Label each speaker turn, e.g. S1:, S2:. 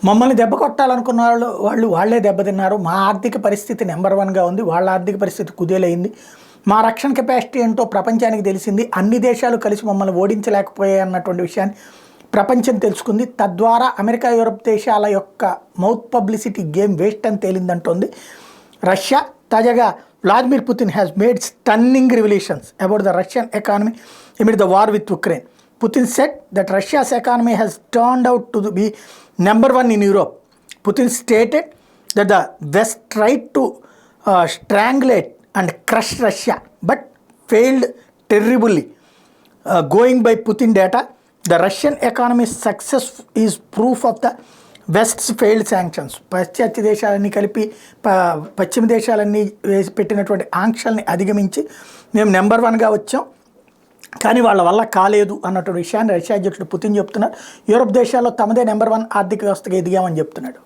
S1: మమ్మల్ని దెబ్బ కొట్టాలనుకున్న వాళ్ళే దెబ్బతిన్నారు. మా ఆర్థిక పరిస్థితి నెంబర్ వన్గా ఉంది, వాళ్ళ ఆర్థిక పరిస్థితి కుదేలైంది. మా రక్షణ కెపాసిటీ ఏంటో ప్రపంచానికి తెలిసింది. అన్ని దేశాలు కలిసి మమ్మల్ని ఓడించలేకపోయాయి అన్నటువంటి విషయాన్ని ప్రపంచం తెలుసుకుంది. తద్వారా అమెరికా, యూరప్ దేశాల యొక్క మౌత్ పబ్లిసిటీ గేమ్ వేస్ట్ అని తేలిందంటోంది రష్యా. తాజాగా Vladimir Putin has made stunning revolutions about the Russian economy amid the war with Ukraine. Putin said that Russia's economy has turned out to be number one in Europe. Putin stated that the West tried to strangulate and crush Russia but failed terribly. Going by Putin data, the Russian economy's success is proof of the West's failed sanctions. పాశ్చాత్య దేశాలన్నీ కలిపి పశ్చిమ దేశాలన్నీ వేసి పెట్టినటువంటి ఆంక్షల్ని అధిగమించి మేము number వన్గా వచ్చాం, కానీ వాళ్ళ వల్ల కాలేదు అన్నటువంటి విషయాన్ని రష్యా అధ్యక్షుడు పుతిన్ చెప్తున్నారు. యూరప్ దేశాల్లో తమదే నెంబర్ వన్ ఆర్థిక వ్యవస్థగా ఎదిగామని చెప్తున్నాడు.